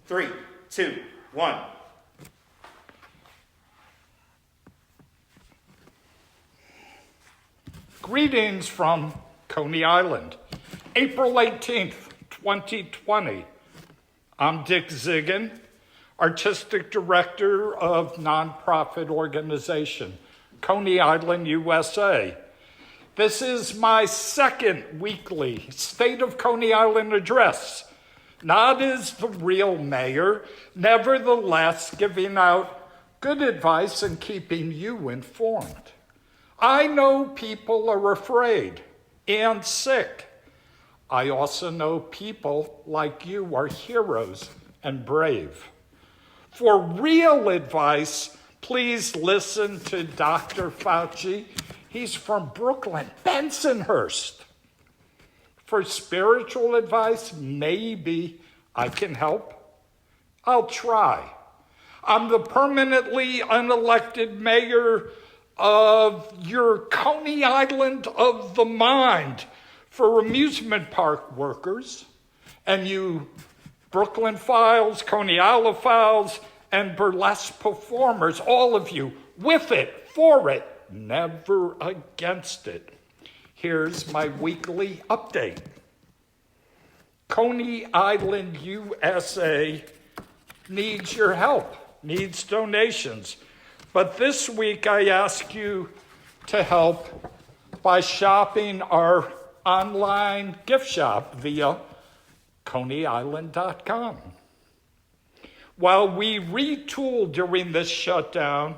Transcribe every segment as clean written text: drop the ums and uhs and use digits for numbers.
3, 2, 1. Greetings from Coney Island, April 18th, 2020. I'm Dick Zigun, Artistic Director of nonprofit organization, Coney Island, USA. This is my second weekly State of Coney Island address, not as the real mayor, nevertheless giving out good advice and keeping you informed. I know people are afraid and sick. I also know people like you are heroes and brave. For real advice, please listen to Dr. Fauci. He's from Brooklyn, Bensonhurst. For spiritual advice, maybe I can help. I'll try. I'm the permanently unelected mayor of your Coney Island of the mind for amusement park workers, and you Brooklyn Files, Coney Island Files, and burlesque performers, all of you, with it, for it, never against it. Here's my weekly update. Coney Island, USA needs your help, needs donations. But this week I ask you to help by shopping our online gift shop via coneyisland.com. While we retool during this shutdown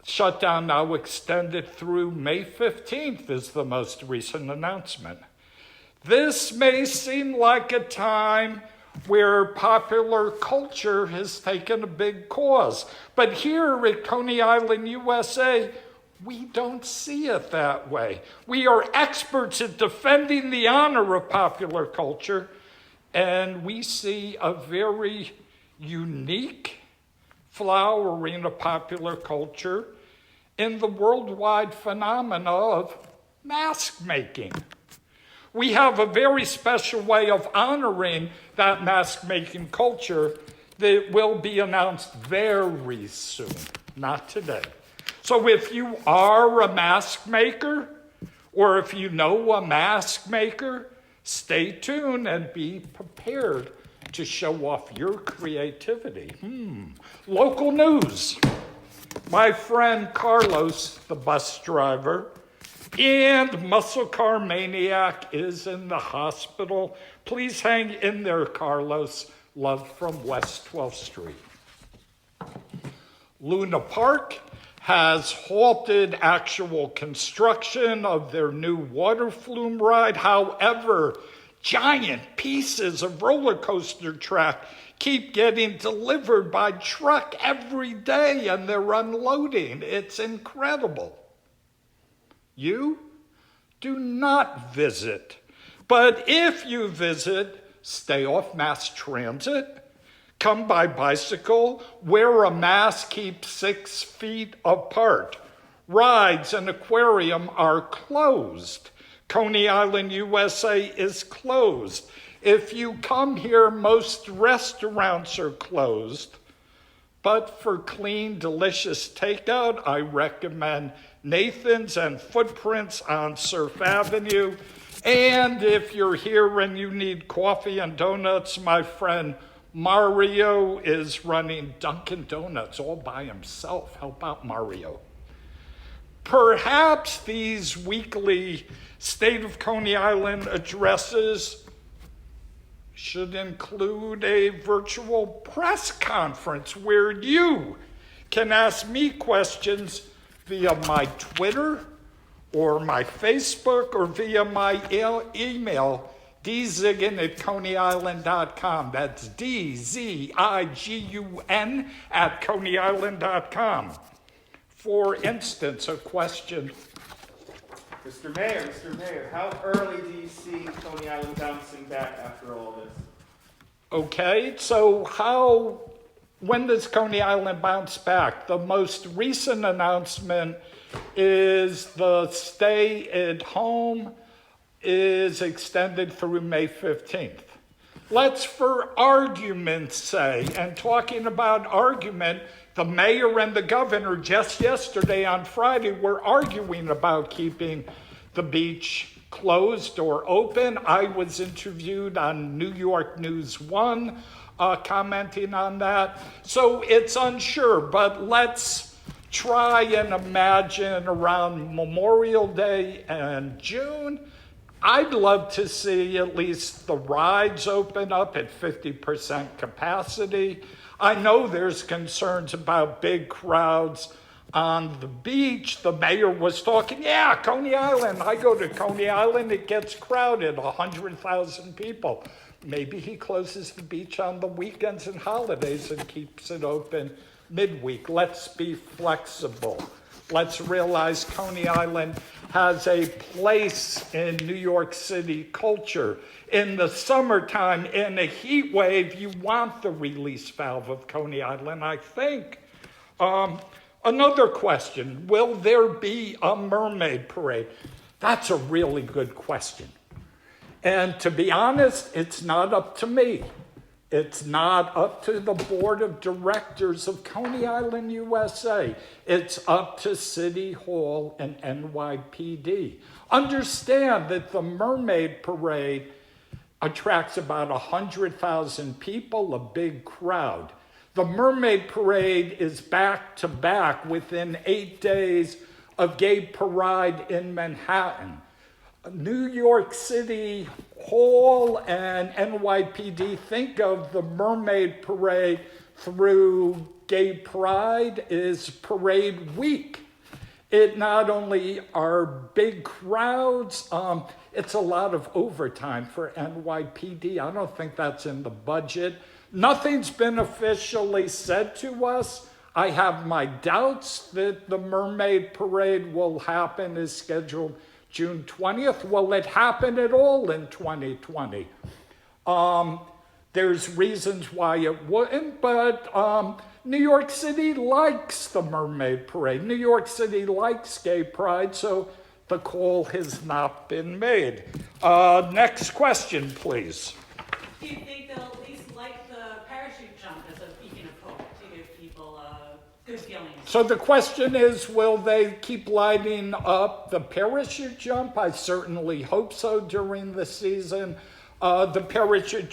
now extended through May 15th is the most recent announcement. This may seem like a time where popular culture has taken a big cause. But here at Coney Island, USA, we don't see it that way. We are experts at defending the honor of popular culture, and we see a very unique flowering of popular culture in the worldwide phenomena of mask making. We have a very special way of honoring that mask-making culture that will be announced very soon, not today. So if you are a mask maker, or if you know a mask maker, stay tuned and be prepared to show off your creativity. Local news. My friend Carlos, the bus driver, and muscle car maniac is in the hospital. Please hang in there, Carlos. Love from West 12th Street. Luna Park has halted actual construction of their new water flume ride. However, giant pieces of roller coaster track keep getting delivered by truck every day, and they're unloading. It's incredible. You do not visit. But if you visit, stay off mass transit, come by bicycle, wear a mask, keep 6 feet apart. Rides and aquarium are closed. Coney Island, USA is closed. If you come here, most restaurants are closed. But for clean, delicious takeout, I recommend Nathan's and Footprints on Surf Avenue. And if you're here and you need coffee and donuts, my friend Mario is running Dunkin' Donuts all by himself. How about Mario? Perhaps these weekly State of Coney Island addresses should include a virtual press conference where you can ask me questions via my Twitter or my Facebook or via my email, dzigun@coneyisland.com. That's DZIGUN @coneyisland.com. For instance, a question. Mr. Mayor, how early do you see Coney Island bouncing back after all this? Okay, so when does Coney Island bounce back? The most recent announcement is the stay at home is extended through May 15th. Let's, for argument's sake, and talking about argument, the mayor and the governor just yesterday on Friday were arguing about keeping the beach closed or open. I was interviewed on New York News 1 commenting on that. So it's unsure, but let's try and imagine around Memorial Day and June, I'd love to see at least the rides open up at 50% capacity. I know there's concerns about big crowds on the beach. The mayor was talking, Coney Island. I go to Coney Island, it gets crowded, 100,000 people. Maybe he closes the beach on the weekends and holidays and keeps it open midweek. Let's be flexible. Let's realize Coney Island has a place in New York City culture. In the summertime, in a heat wave, you want the release valve of Coney Island, I think. Another question, will there be a mermaid parade? That's a really good question. And to be honest, it's not up to me. It's not up to the board of directors of Coney Island, USA. It's up to City Hall and NYPD. Understand that the Mermaid Parade attracts about 100,000 people, a big crowd. The Mermaid Parade is back to back within 8 days of Gay Pride in Manhattan. New York City Hall and NYPD think of the Mermaid Parade through Gay Pride is Parade Week. It not only are big crowds, it's a lot of overtime for NYPD. I don't think that's in the budget. Nothing's been officially said to us. I have my doubts that the Mermaid Parade will happen as scheduled June 20th. Will it happen at all in 2020? There's reasons why it wouldn't, but New York City likes the Mermaid Parade. New York City likes Gay Pride, so the call has not been made. Next question, please. Do you think they'll at least like the parachute jump as a beacon of hope to give people good feelings? So the question is, will they keep lighting up the parachute jump? I certainly hope so during the season. The parachute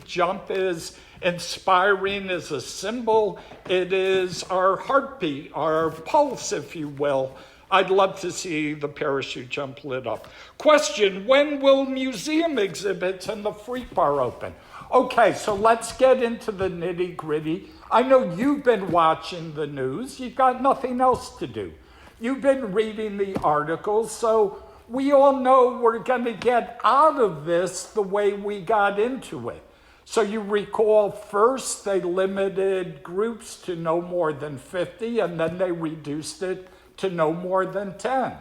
jump is inspiring as a symbol. It is our heartbeat, our pulse, if you will. I'd love to see the parachute jump lit up. Question, when will museum exhibits and the Freak Bar open? Okay, so let's get into the nitty-gritty. I know you've been watching the news. You've got nothing else to do. You've been reading the articles, so we all know we're going to get out of this the way we got into it. So you recall first they limited groups to no more than 50, and then they reduced it to no more than 10.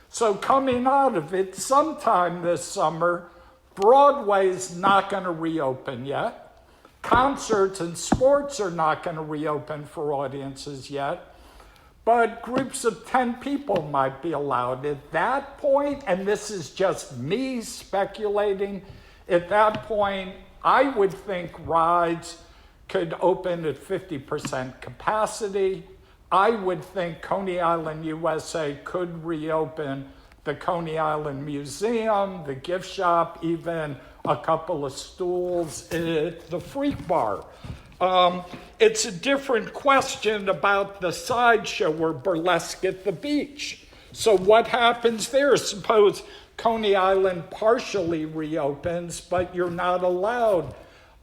So coming out of it, sometime this summer, Broadway's not going to reopen yet. Concerts and sports are not going to reopen for audiences yet. But groups of 10 people might be allowed. At that point, and this is just me speculating, at that point, I would think rides could open at 50% capacity. I would think Coney Island, USA could reopen the Coney Island Museum, the gift shop, even a couple of stools at the Freak Bar. It's a different question about the sideshow or burlesque at the beach. So what happens there? Suppose Coney Island partially reopens, but you're not allowed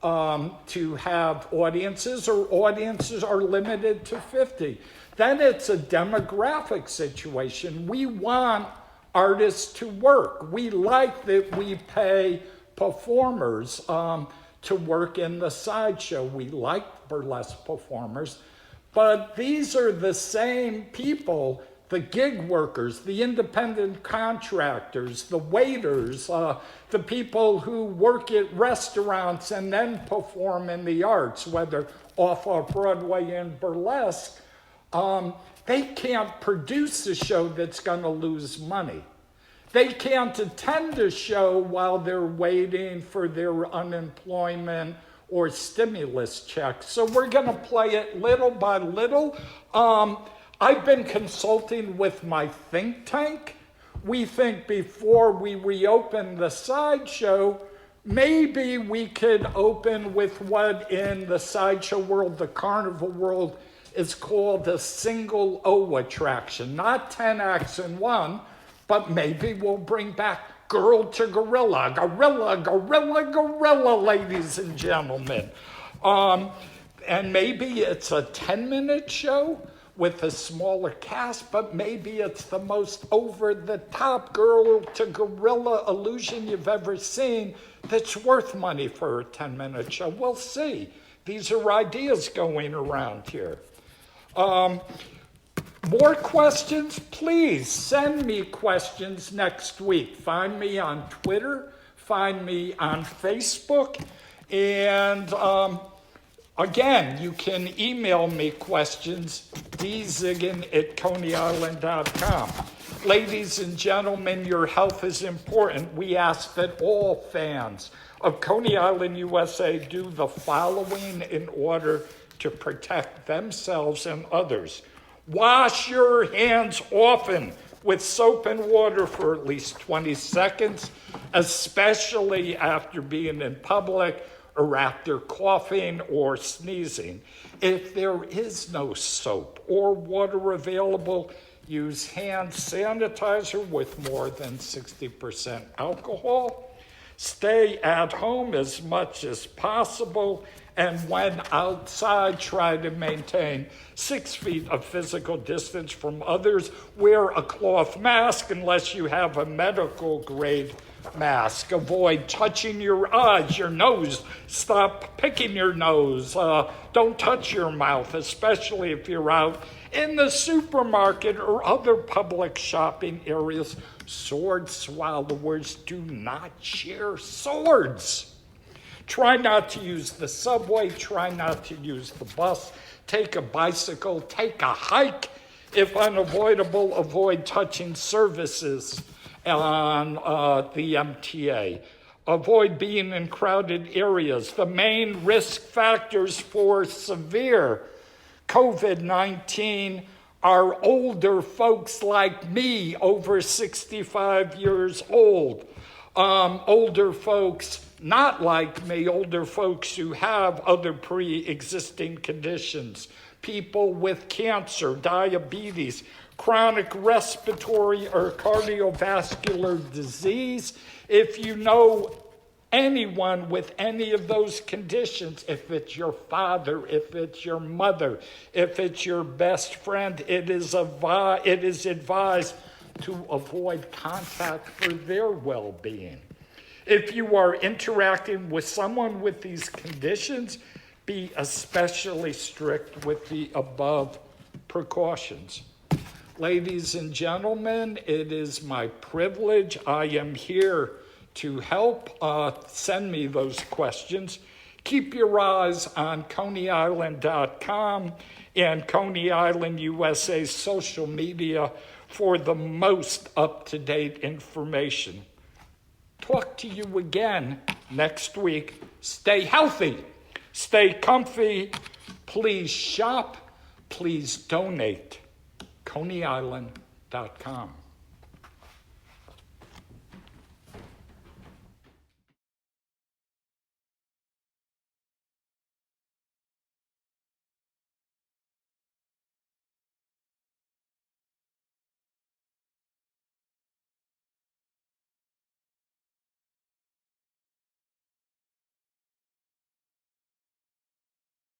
to have audiences, or audiences are limited to 50. Then it's a demographic situation. We want artists to work. We like that we pay performers to work in the sideshow. We like burlesque performers, but these are the same people, the gig workers, the independent contractors, the waiters, the people who work at restaurants and then perform in the arts, whether off-Broadway and burlesque. They can't produce a show that's going to lose money. They can't attend a show while they're waiting for their unemployment or stimulus check. So we're going to play it little by little. I've been consulting with my think tank. We think before we reopen the sideshow, maybe we could open with what in the sideshow world, the carnival world, is called a single O attraction. Not 10 acts in one, but maybe we'll bring back girl to gorilla, gorilla, gorilla, gorilla, ladies and gentlemen. And maybe it's a 10-minute show with a smaller cast, but maybe it's the most over-the-top girl to gorilla illusion you've ever seen that's worth money for a 10-minute show. We'll see. These are ideas going around here. More questions? Please send me questions next week. Find me on Twitter, find me on Facebook, and again, you can email me questions, dzigan@coneyisland.com. Ladies and gentlemen, your health is important. We ask that all fans of Coney Island, USA do the following in order to protect themselves and others. Wash your hands often with soap and water for at least 20 seconds, especially after being in public or after coughing or sneezing. If there is no soap or water available, use hand sanitizer with more than 60% alcohol. Stay at home as much as possible, and when outside, try to maintain 6 feet of physical distance from others. Wear a cloth mask unless you have a medical grade mask. Avoid touching your eyes, your nose. Stop picking your nose. Don't touch your mouth, especially if you're out in the supermarket or other public shopping areas. Sword swallowers do not share swords. Try not to use the subway. Try not to use the bus. Take a bicycle. Take a hike. If unavoidable, avoid touching surfaces on the MTA. Avoid being in crowded areas. The main risk factors for severe COVID-19 are older folks like me, over 65 years old. Older folks not like me, older folks who have other pre-existing conditions, people with cancer, diabetes, chronic respiratory or cardiovascular disease. If you know anyone with any of those conditions, if it's your father, if it's your mother, if it's your best friend, it is advised to avoid contact for their well-being. If you are interacting with someone with these conditions, be especially strict with the above precautions. Ladies and gentlemen, it is my privilege. I am here to help. Send me those questions. Keep your eyes on ConeyIsland.com and Coney Island USA social media for the most up-to-date information. Talk to you again next week. Stay healthy. Stay comfy. Please shop. Please donate. ConeyIsland.com.